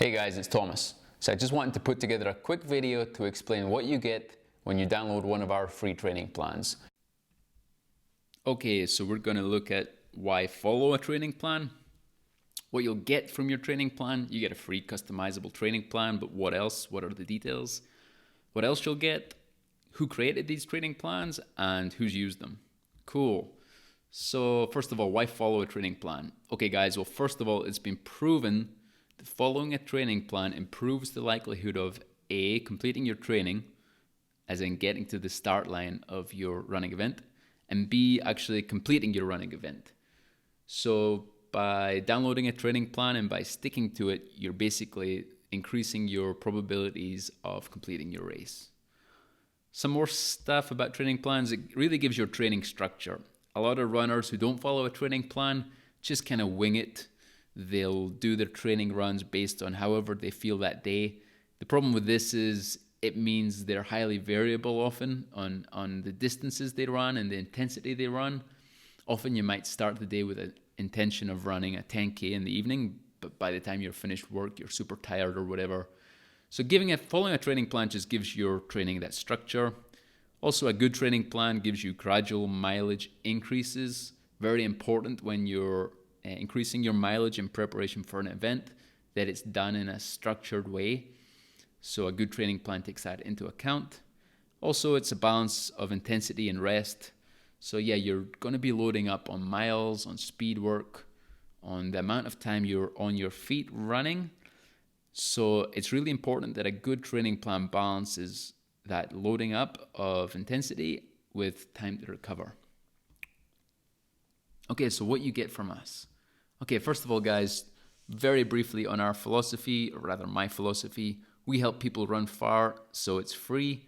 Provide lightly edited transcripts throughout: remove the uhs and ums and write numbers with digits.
Hey guys, it's Thomas. So I just wanted to put together a quick video to explain what you get when you download one of our free training plans. Okay, so we're going to look at why follow a training plan, what you'll get from your training plan. You get a free customizable training plan, but what else? What are the details? What else you'll get? Who created these training plans and who's used them? Cool. So first of all, why follow a training plan? Okay guys, well first of all, it's been proven that following a training plan improves the likelihood of A, completing your training, as in getting to the start line of your running event, and B, actually completing your running event. So by downloading a training plan and by sticking to it, you're basically increasing your probabilities of completing your race. Some more stuff about training plans, it really gives your training structure. A lot of runners who don't follow a training plan just kind of wing it. They'll do their training runs based on however they feel that day. The problem with this is it means they're highly variable often on the distances they run and the intensity they run. Often you might start the day with an intention of running a 10K in the evening, but by the time you're finished work, you're super tired or whatever. So following a training plan just gives your training that structure. Also, a good training plan gives you gradual mileage increases. Very important when you're increasing your mileage in preparation for an event, that it's done in a structured way. So a good training plan takes that into account. Also, it's a balance of intensity and rest. So yeah, you're going to be loading up on miles, on speed work, on the amount of time you're on your feet running. So it's really important that a good training plan balances that loading up of intensity with time to recover. Okay, so what you get from us. Okay, first of all, guys, very briefly on our philosophy, or rather my philosophy, we help people run far, so it's free.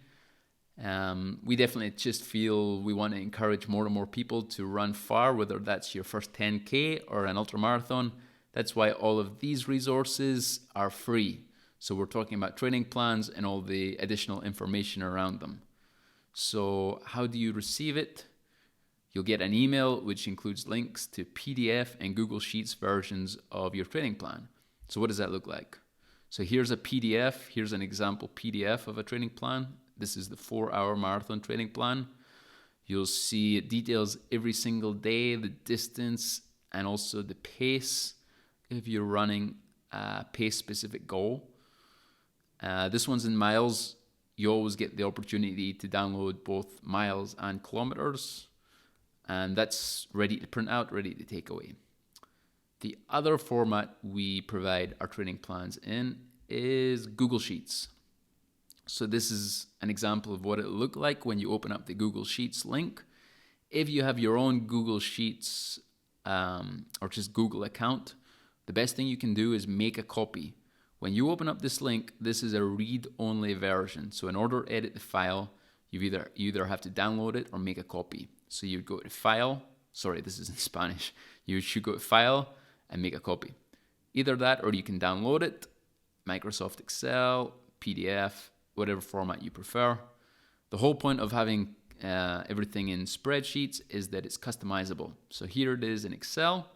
We definitely just feel we want to encourage more and more people to run far, whether that's your first 10K or an ultramarathon. That's why all of these resources are free. So we're talking about training plans and all the additional information around them. So how do you receive it? You'll get an email which includes links to PDF and Google Sheets versions of your training plan. So what does that look like? So here's a PDF. Here's an example PDF of a training plan. This is the 4-hour marathon training plan. You'll see it details every single day, the distance, and also the pace if you're running a pace-specific goal. This one's in miles. You always get the opportunity to download both miles and kilometers, and that's ready to print out, ready to take away. The other format we provide our training plans in is Google Sheets. So this is an example of what it looked like when you open up the Google Sheets link. If you have your own Google Sheets or just Google account, the best thing you can do is make a copy. When you open up this link, this is a read-only version. So in order to edit the file, you either have to download it or make a copy. So you go to File, sorry, this is in Spanish. You should go to File and make a copy. Either that or you can download it, Microsoft Excel, PDF, whatever format you prefer. The whole point of having everything in spreadsheets is that it's customizable. So here it is in Excel.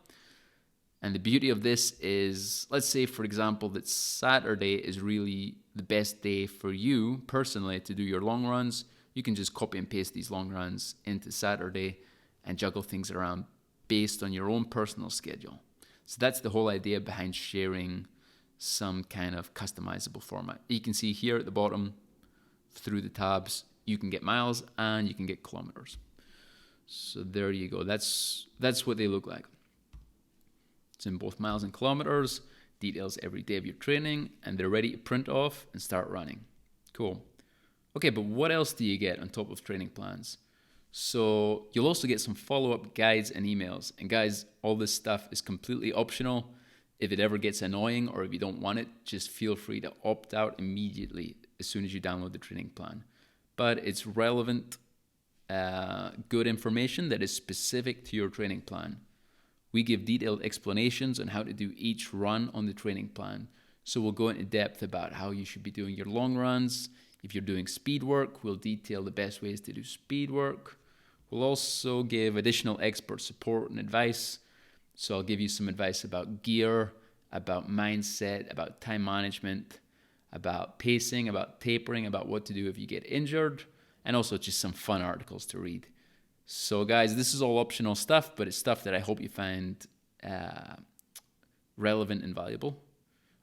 And the beauty of this is, let's say, for example, that Saturday is really the best day for you personally to do your long runs. You can just copy and paste these long runs into Saturday and juggle things around based on your own personal schedule. So that's the whole idea behind sharing some kind of customizable format. You can see here at the bottom, through the tabs, you can get miles and you can get kilometers. So there you go. That's what they look like. It's in both miles and kilometers, details every day of your training, and they're ready to print off and start running. Cool. Okay, but what else do you get on top of training plans? So you'll also get some follow-up guides and emails. And guys, all this stuff is completely optional. If it ever gets annoying or if you don't want it, just feel free to opt out immediately as soon as you download the training plan. But it's relevant, good information that is specific to your training plan. We give detailed explanations on how to do each run on the training plan. So we'll go into depth about how you should be doing your long runs. If you're doing speed work, we'll detail the best ways to do speed work. We'll also give additional expert support and advice. So I'll give you some advice about gear about mindset, about time management, about pacing, about tapering, about what to do if you get injured, and also just some fun articles to read. So guys, this is all optional stuff, but it's stuff that I hope you find relevant and valuable.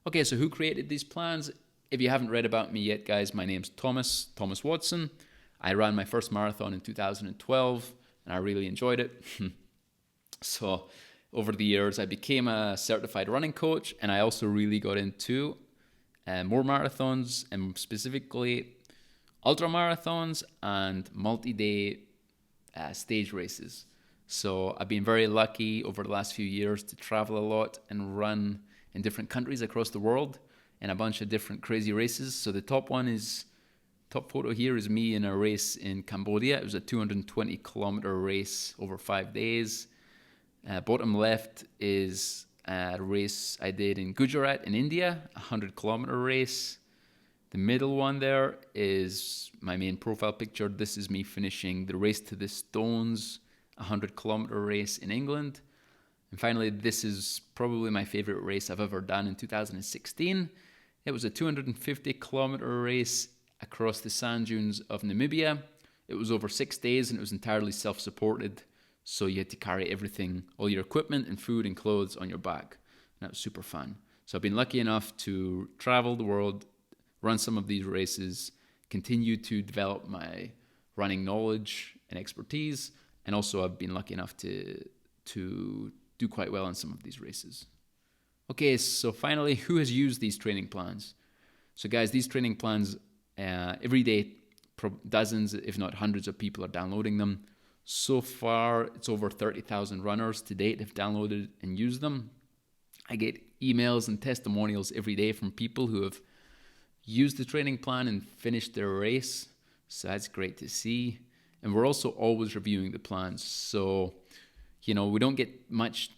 Okay, so who created these plans? If you haven't read about me yet, guys, my name's Thomas Watson. I ran my first marathon in 2012, and I really enjoyed it. So over the years, I became a certified running coach, and I also really got into more marathons, and specifically ultra marathons and multi-day stage races. So I've been very lucky over the last few years to travel a lot and run in different countries across the world in a bunch of different crazy races. So the top photo here is me in a race in Cambodia. It was a 220 kilometer race over 5 days. Bottom left is a race I did in Gujarat in India, a 100 kilometer race. The middle one there is my main profile picture. This is me finishing the Race to the Stones, a 100 kilometer race in England. And finally, this is probably my favorite race I've ever done in 2016. It was a 250 kilometer race across the sand dunes of Namibia. It was over 6 days and it was entirely self-supported. So you had to carry everything, all your equipment and food and clothes on your back. And that was super fun. So I've been lucky enough to travel the world, run some of these races, continue to develop my running knowledge and expertise. And also I've been lucky enough to do quite well in some of these races. Okay, so finally, who has used these training plans? So guys, these training plans, every day, dozens, if not hundreds of people are downloading them. So far, it's over 30,000 runners to date have downloaded and used them. I get emails and testimonials every day from people who have used the training plan and finished their race. So that's great to see. And we're also always reviewing the plans. So, we don't get much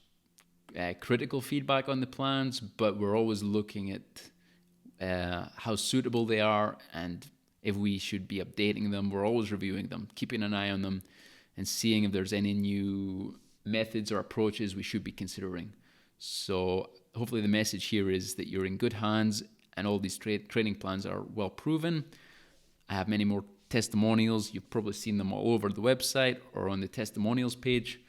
critical feedback on the plans, but we're always looking at how suitable they are and if we should be updating them. We're always reviewing them, keeping an eye on them, and seeing if there's any new methods or approaches we should be considering. So hopefully the message here is that you're in good hands and all these training plans are well proven. I have many more testimonials. You've probably seen them all over the website or on the testimonials page.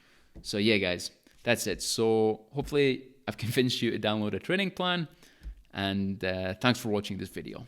So yeah, guys, that's it. So hopefully I've convinced you to download a training plan, and thanks for watching this video.